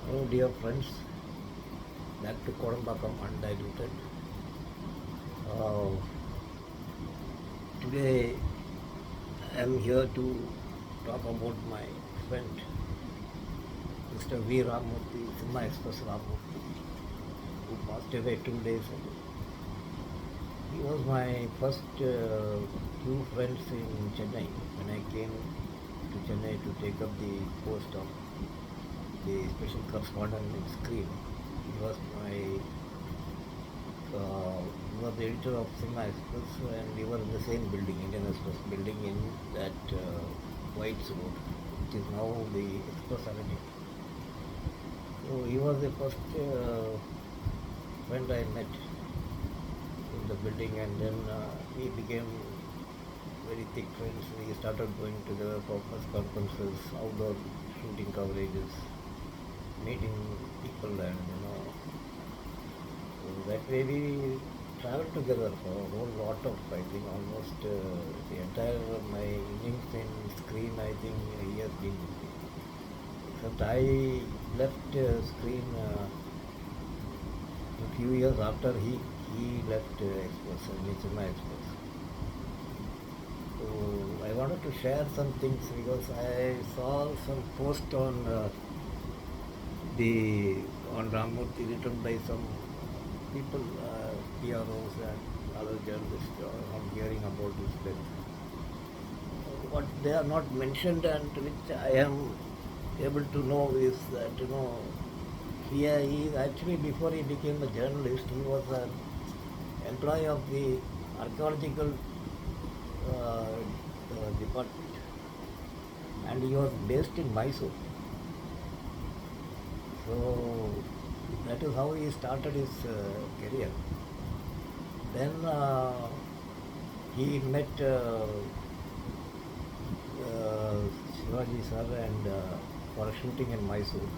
Hello, dear friends. Back to Kodambakam Undiluted. Uh, Today I am here to talk about my friend, Mr. V. Ramamurthy, Cinema Express Ramamurthy, who passed away 2 days ago. He was my first few friends in Chennai when I came to Chennai to take up the post of the special correspondent in Screen. He was he was the editor of Cinema Express, and we were in the same building, Indian Express building, in that White's Road, which is now the Express Avenue. So he was the first friend I met in the building, and then we became very thick friends. We started going together for press conferences, outdoor shooting coverages, meeting people, and so that way we traveled together for a whole lot of, I think, almost the entire my innings in Screen, I think he has been with me. Except I left Screen a few years after he left Express, Cinema Express. So I wanted to share some things because I saw some post on the on Ramamurthy written by some people, PROs and other journalists on hearing about his death. What they are not mentioned and which I am able to know is that he actually, before he became a journalist, he was an employee of the archaeological department, and he was based in Mysore. So that is how he started his career. Then he met Shivaji sir and for a shooting in Mysore.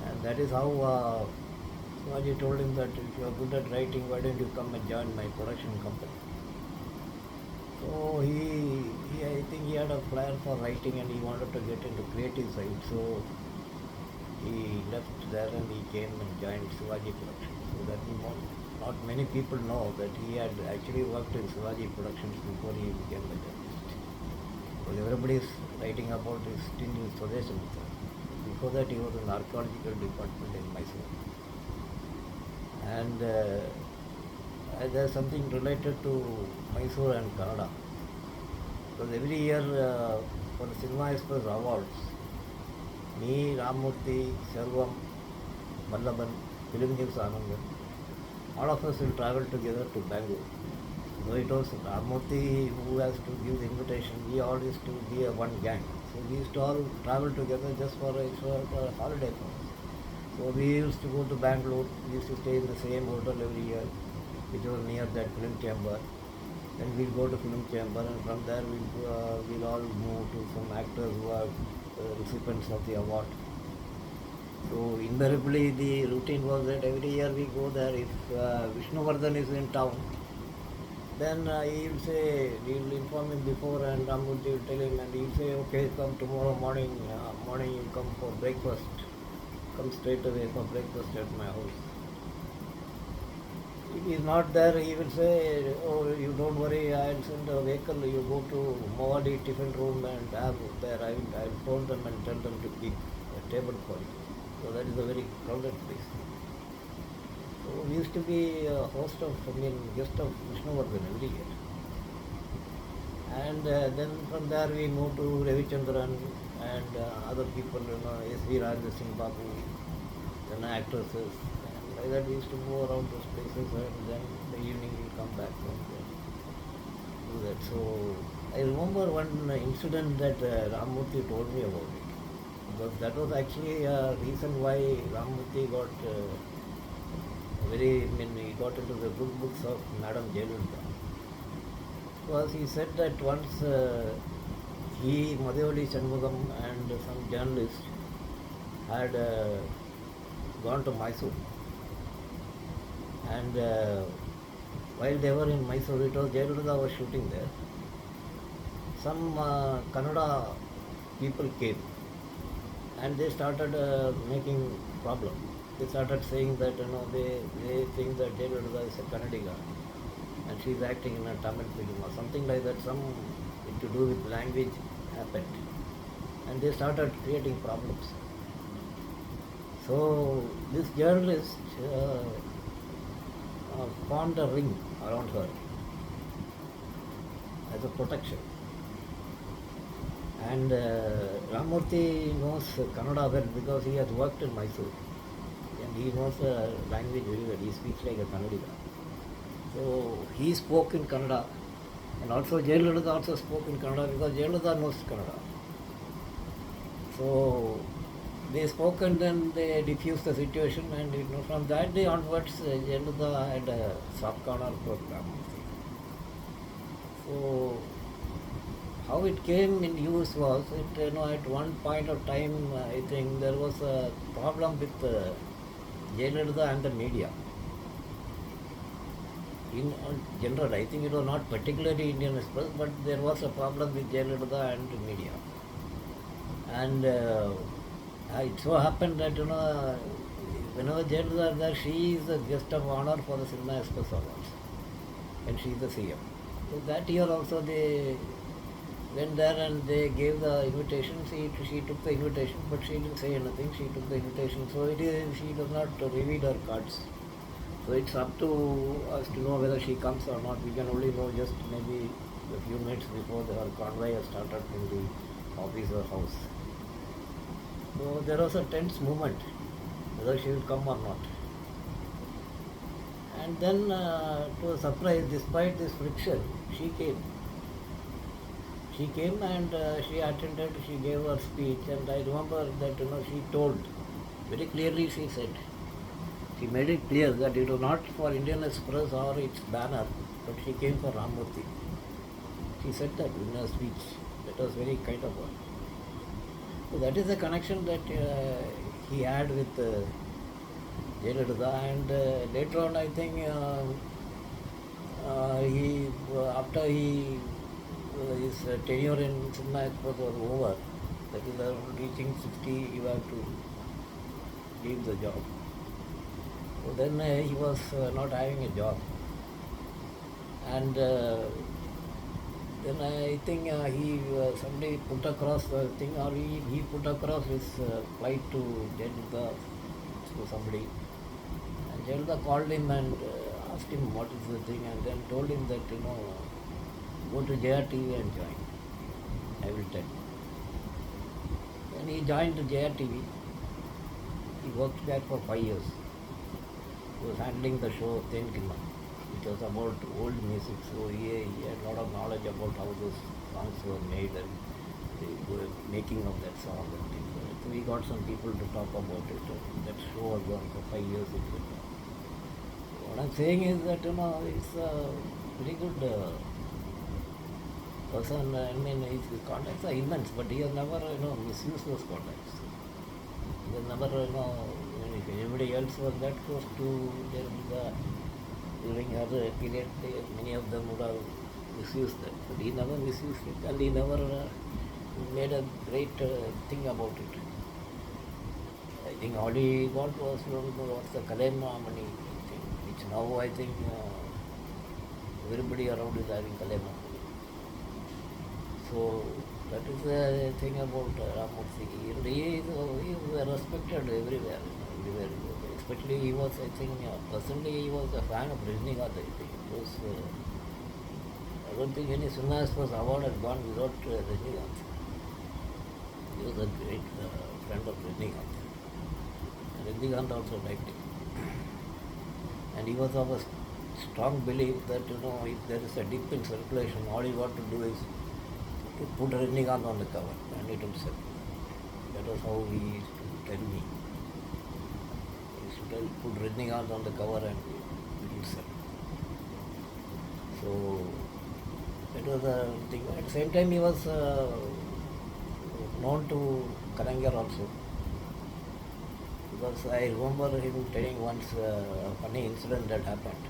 And that is how Shivaji told him that if you are good at writing, why don't you come and join my production company? So I think he had a flair for writing and he wanted to get into creative side. So he left there and he came and joined Shivaji Productions. So that not many people know that he had actually worked in Shivaji Productions before he became a journalist. Because everybody is writing about his stint in Swadesh. Before that he was in the archaeological department in Mysore. And there's something related to Mysore and Kannada. Because every year for the Cinema Express Awards, me, Ramamurthy, Selvam, Mallaban, Film News Anandan, all of us will travel together to Bangalore. So it was Ramamurthy who has to give the invitation. We all used to be a one gang. So we used to all travel together just for a holiday for us. So we used to go to Bangalore. We used to stay in the same hotel every year, which was near that film chamber. Then we'll go to film chamber, and from there we'll all move to some actors who are recipients of the award. So invariably the routine was that every year we go there. If Vishnuvardhan is in town, then he will say, we will inform him before, and Ramamurthy will tell him, and he will say, okay, come tomorrow morning, you come for breakfast. Come straight away for breakfast at my house. If he is not there, he will say, oh, you don't worry, I will send a vehicle, you go to Mawadi tiffin room and have there. I will phone them and tell them to keep a table for you. So that is a very crowded place. So we used to be a guest of Vishnuvardhan every year. And then from there we moved to Ravichandran and other people, S.V. Rajendra Singh Babu, then actresses. And like that we used to go around those places, and then the evening we come back and do that. So I remember one incident that Ramamurthy told me about it. Because that was actually a reason why Ramamurthy he got into the good books of Madam Jayalalitha. Because he said that once he, Madhavali Shanmugam and some journalists had gone to Mysore. And while they were in Mysore, it was Jayalalitha was shooting there. Some Kannada people came and they started making problem. They started saying that they think that Jayalalitha is a Kannadiga and she is acting in a Tamil film or something like that. Some to do with language happened, and they started creating problems. So this journalist formed a ring around her as a protection. And Ramamurthy knows Kannada well because he has worked in Mysore and he knows the language very well. He speaks like a Kannadiga. So he spoke in Kannada, and also Jayalalitha also spoke in Kannada because Jayalalitha knows Kannada. So they spoke and then they diffused the situation, and from that day onwards, Jayalalitha had a soft corner for Ramamurthy. So how it came in use was, at one point of time, I think there was a problem with Jayalalitha and the media. In general, I think it was not particularly Indian Express, but there was a problem with Jayalalitha and the media. And it so happened that, whenever Jayalalitha is there, she is the guest of honor for the Cinema Express Awards, and she is the CM. So that year also they went there and they gave the invitation. She took the invitation, but she didn't say anything. She took the invitation. So she does not reveal her cards. So it's up to us to know whether she comes or not. We can only know just maybe a few minutes before her convoy has started in the office or house. So there was a tense moment whether she will come or not. And then, to a surprise, despite this friction, she came. She came and she attended, she gave her speech, and I remember that she told, very clearly she said, she made it clear that it was not for Indian Express or its banner, but she came for Ramamurthy. She said that in her speech. That was very kind of her. So that is the connection that he had with Jayalalitha, and later on I think after his tenure in Cinema Express was over, that is reaching 60, you have to leave the job. So then he was not having a job, and then I think he somebody put across the thing, or he put across his flight to Jayalalitha to somebody, and Jayalalitha called him and asked him what is the thing, and then told him that go to JRTV and join. I will tell. Then he joined JRTV. He worked there for 5 years. He was handling the show Ten Kinna, which was about old music. So he had a lot of knowledge about how those songs were made and the making of that song and things like that. So we got some people to talk about it. That show was on for 5 years in Kinna. What I'm saying is that it's a very good person. I mean, his contacts are immense, but he has never misused those contacts. He has never if anybody else was that close to during her period, many of them would have misused that, but he never misused it, and he never made a great thing about it. I think all he got was the Kalema money thing, which now I think everybody around is having Kalema. So that is the thing about Ramamurthy. He is respected everywhere. Especially he was, I think, personally he was a fan of Rajinikanth. I don't think any Cinema Express award had gone without Rajinikanth. He was a great friend of Rajinikanth. And Rajinikanth also liked him. And he was of a strong belief that, if there is a dip in circulation, all you got to do is to put Rajinikanth on the cover, and it will sell. That was how he used to tell me. Put Rajinikanth on the cover and it will sell. So that was the thing. At the same time, he was known to Kalangar also, because I remember him telling once a funny incident that happened.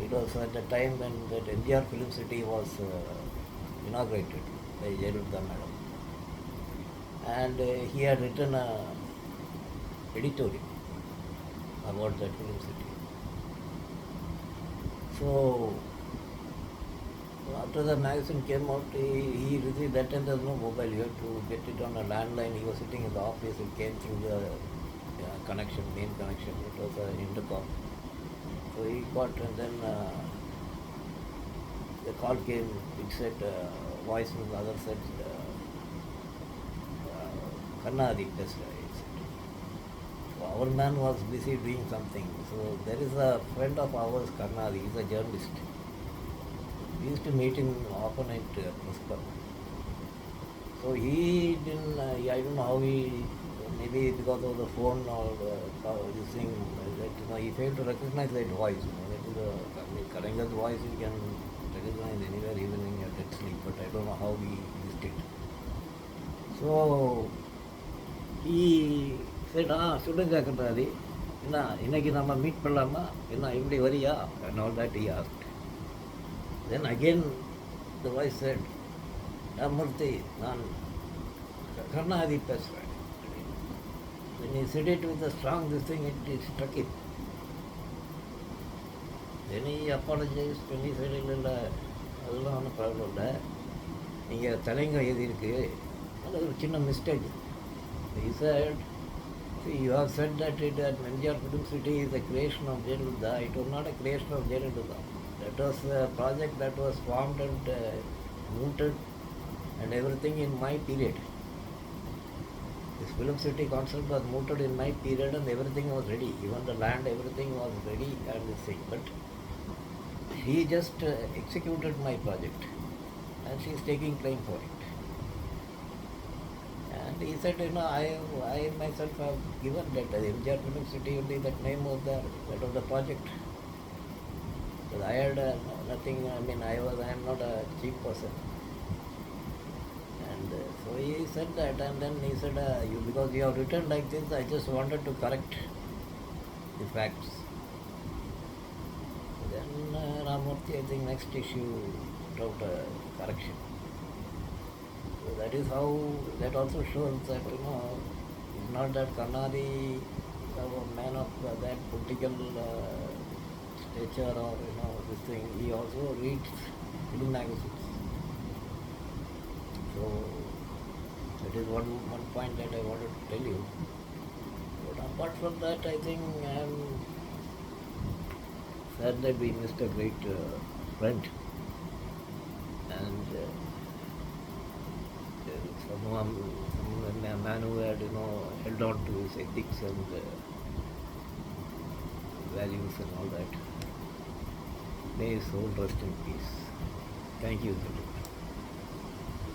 It was at the time when that MGR Film City was inaugurated by Jayalalitha Madam. and he had written a editorial about that film city. So after the magazine came out, he received that time there was no mobile. You had to get it on a landline. He was sitting in the office. It came through the connection, main connection. It was an intercom. So he got, and then the call came. It said voice from the other side. Kannadi, that's right. It said. So our man was busy doing something. So there is a friend of ours, Kannadi. He's a journalist. We used to meet him often at press club. So he didn't, I don't know how he, maybe because of the phone or this thing, he failed to recognize that voice. That is Karanga's voice you can recognize anywhere, even in your dead sleep, but I don't know how he missed it. So he said, சொல்லுங்க கண்டாதி என்ன இன்னைக்கு நம்ம meet பண்ணலாமா என்ன இப்படி வரியா and all that he asked. Then again the voice said, Ramamurthy, நான் கருணாநிதி பேசுகிறேன். When he said it with a strong this thing, it struck him. Then he apologized when he said, இல்லை அதெல்லாம் ஒன்றும் ப்ராப்ளம் இல்லை, நீங்கள் தலைங்க எழுதியிருக்கு, அது ஒரு சின்ன mistake. He said, see, you have said that Nanjar Film City is a creation of Jayalalitha. It was not a creation of Jayalalitha. That was a project that was formed and mooted and everything in my period. This film city concept was mooted in my period and everything was ready. Even the land, everything was ready and this thing. But he just executed my project and she is taking claim for it. And he said, I myself have given that Nanjar Film City only, that name was there, that was the project. But I had nothing, I am not a cheap person. And so he said that, and then he said, because you have written like this, I just wanted to correct the facts. Then Ramamurthy, I think next issue wrote a correction. So that is how, that also shows that, it's not that Kannadi, a man of that political stature or, this thing, he also reads film magazines. So that is one point that I wanted to tell you. But apart from that, I think I am sad that we missed a great friend. And a man who had, held on to his ethics and values and all that. May his soul rest in peace. Thank you.